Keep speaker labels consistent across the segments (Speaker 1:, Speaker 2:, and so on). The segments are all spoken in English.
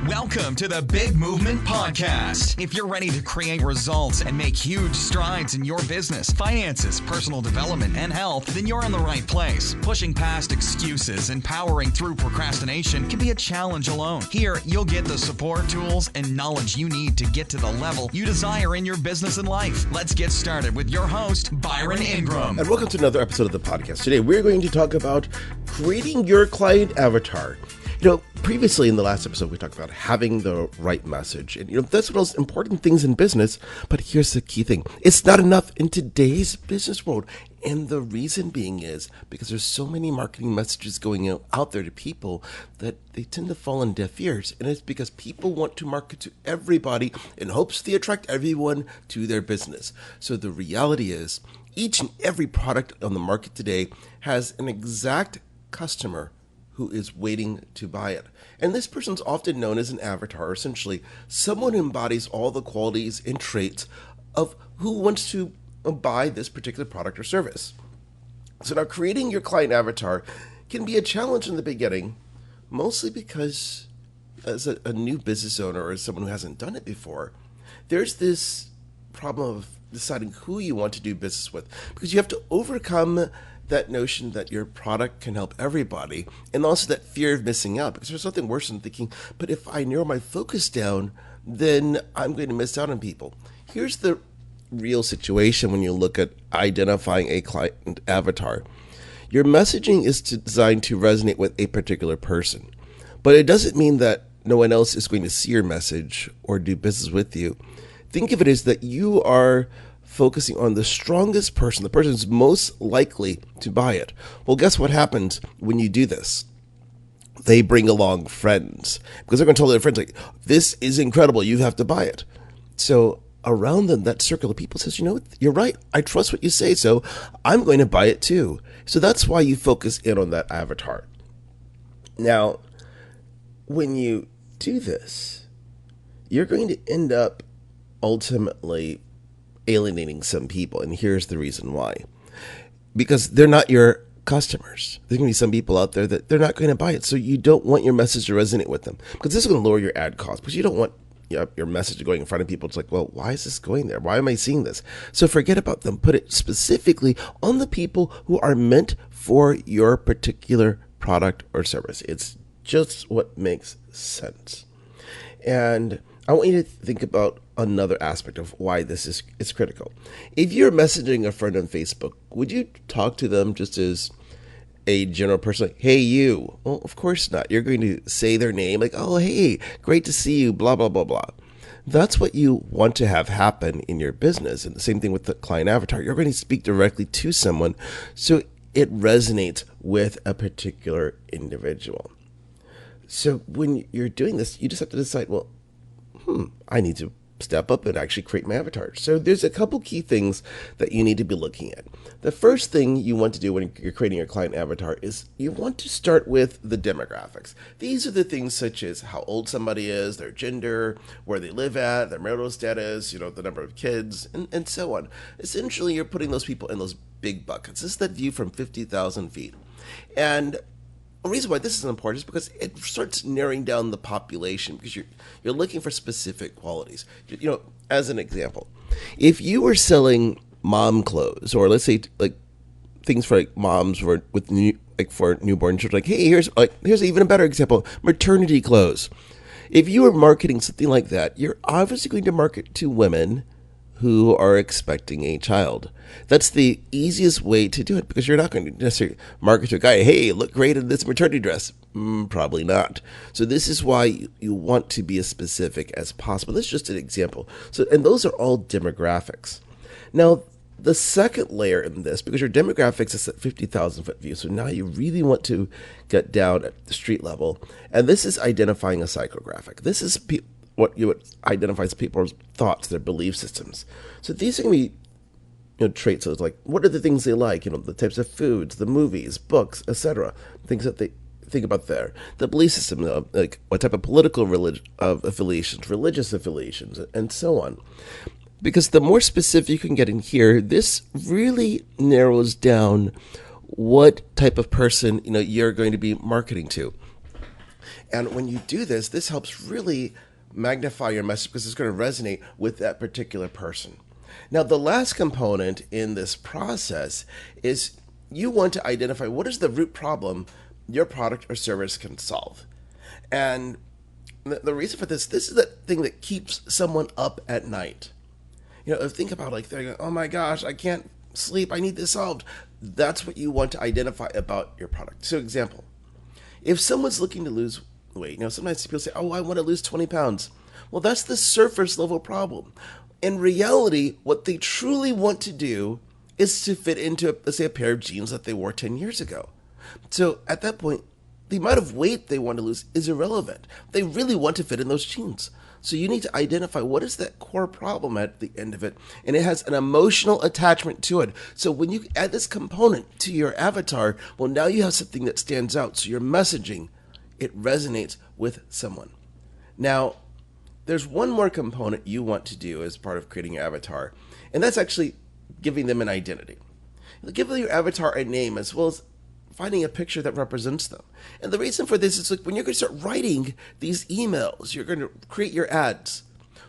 Speaker 1: Welcome to the Big Movement Podcast. If you're ready to create results and make huge strides in your business, finances, personal development, and health, then you're in the right place. Pushing past excuses and powering through procrastination can be a challenge alone. Here, you'll get the support, tools, and knowledge you need to get to the level you desire in your business and life. Let's get started with your host, Byron Ingram.
Speaker 2: And welcome to another episode of the podcast. Today, we're going to talk about creating your client avatar. Previously in the last episode, we talked about having the right message. And, that's one of those important things in business. But here's the key thing. It's not enough in today's business world. And the reason being is because there's so many marketing messages going out there to people that they tend to fall on deaf ears. And it's because people want to market to everybody in hopes they attract everyone to their business. So the reality is each and every product on the market today has an exact customer who is waiting to buy it. And this person's often known as an avatar, essentially someone who embodies all the qualities and traits of who wants to buy this particular product or service. So now creating your client avatar can be a challenge in the beginning, mostly because as a new business owner or as someone who hasn't done it before, there's this problem of deciding who you want to do business with, because you have to overcome that notion that your product can help everybody, and also that fear of missing out, because there's nothing worse than thinking, but if I narrow my focus down, then I'm going to miss out on people. Here's the real situation when you look at identifying a client avatar. Your messaging is designed to resonate with a particular person, but it doesn't mean that no one else is going to see your message or do business with you. Think of it as that you are focusing on the strongest person, the person who's most likely to buy it. Well, guess what happens when you do this? They bring along friends, because they're going to tell their friends, like, this is incredible, you have to buy it. So around them, that circle of people says, you're right, I trust what you say, so I'm going to buy it too. So that's why you focus in on that avatar. Now, when you do this, you're going to end up ultimately alienating some people, and here's the reason why. Because they're not your customers. There's going to be some people out there that they're not going to buy it, so you don't want your message to resonate with them, because this is going to lower your ad cost, because you don't want your message going in front of people. It's like, well, why is this going there? Why am I seeing this? So forget about them. Put it specifically on the people who are meant for your particular product or service. It's just what makes sense. And I want you to think about another aspect of why this is critical. If you're messaging a friend on Facebook, would you talk to them just as a general person, like, hey, you? Well, of course not. You're going to say their name, like, oh, hey, great to see you, blah, blah, blah, blah. That's what you want to have happen in your business. And the same thing with the client avatar. You're going to speak directly to someone so it resonates with a particular individual. So when you're doing this, you just have to decide, well, I need to step up and actually create my avatar. So there's a couple key things that you need to be looking at. The first thing you want to do when you're creating your client avatar is you want to start with the demographics. These are the things such as how old somebody is, their gender, where they live at, their marital status, the number of kids, and so on. Essentially, you're putting those people in those big buckets. This is that view from 50,000 feet. And the reason why this is important is because it starts narrowing down the population, because you're looking for specific qualities. As an example, if you were selling mom clothes, or let's say like things for like moms for newborn children, like, hey, here's even a better example, maternity clothes. If you were marketing something like that, you're obviously going to market to women who are expecting a child. That's the easiest way to do it, because you're not going to necessarily market to a guy, hey, look great in this maternity dress. Probably not. So this is why you want to be as specific as possible. That's just an example. And those are all demographics. Now, the second layer in this, because your demographics is at 50,000 foot view, so now you really want to get down at the street level, and this is identifying a psychographic. This is what identifies people's thoughts, their belief systems. So these are going to be traits. So it's like, what are the things they like? The types of foods, the movies, books, etc. Things that they think about there. The belief system, like what type of political affiliations, religious affiliations, and so on. Because the more specific you can get in here, this really narrows down what type of person you're going to be marketing to. And when you do this, this helps really magnify your message because it's going to resonate with that particular person. Now, the last component in this process is you want to identify what is the root problem your product or service can solve. And the reason for this is the thing that keeps someone up at night. Think about they're going, oh my gosh, I can't sleep, I need this solved. That's what you want to identify about your product. So example, if someone's looking to lose weight, sometimes people say, oh, I want to lose 20 pounds. Well, that's the surface level problem. In reality, what they truly want to do is to fit into, let's say, a pair of jeans that they wore 10 years ago. So at that point, the amount of weight they want to lose is irrelevant. They really want to fit in those jeans. So you need to identify what is that core problem at the end of it. And it has an emotional attachment to it. So when you add this component to your avatar, well, now you have something that stands out. So your messaging, it resonates with someone. Now, there's one more component you want to do as part of creating your avatar. And that's actually giving them an identity. Give your avatar a name as well as finding a picture that represents them. And the reason for this is when you're going to start writing these emails, you're going to create your ads.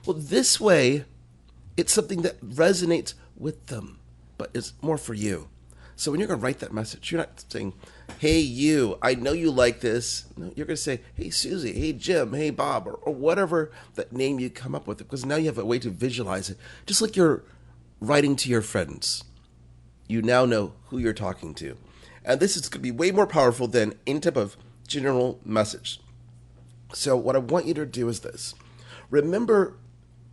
Speaker 2: Well, this way, it's something that resonates with them, but it's more for you. So when you're going to write that message, you're not saying, hey, you, I know you like this. No, you're going to say, hey, Susie, hey, Jim, hey, Bob, or whatever that name you come up with, because now you have a way to visualize it. Just like you're writing to your friends. You now know who you're talking to. And this is going to be way more powerful than any type of general message. So what I want you to do is this. Remember,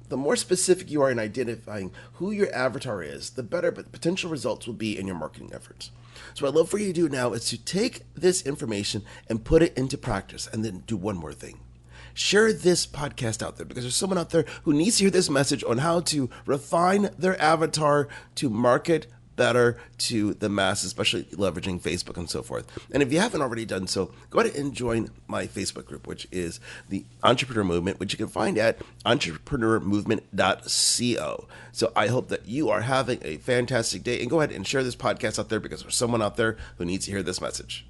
Speaker 2: the more specific you are in identifying who your avatar is, the better potential results will be in your marketing efforts. So what I'd love for you to do now is to take this information and put it into practice, and then do one more thing. Share this podcast out there, because there's someone out there who needs to hear this message on how to refine their avatar to market better to the masses, especially leveraging Facebook and so forth. And if you haven't already done so, go ahead and join my Facebook group, which is the Entrepreneur Movement, which you can find at entrepreneurmovement.co. So I hope that you are having a fantastic day, and go ahead and share this podcast out there, because there's someone out there who needs to hear this message.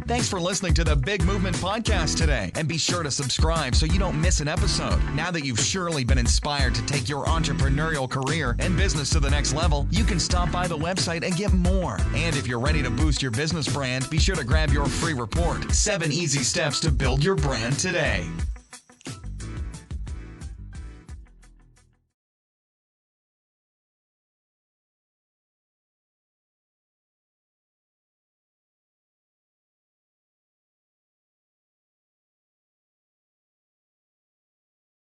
Speaker 1: Thanks for listening to the Big Movement Podcast today. And be sure to subscribe so you don't miss an episode. Now that you've surely been inspired to take your entrepreneurial career and business to the next level, you can stop by the website and get more. And if you're ready to boost your business brand, be sure to grab your free report, 7 Easy Steps to Build Your Brand Today.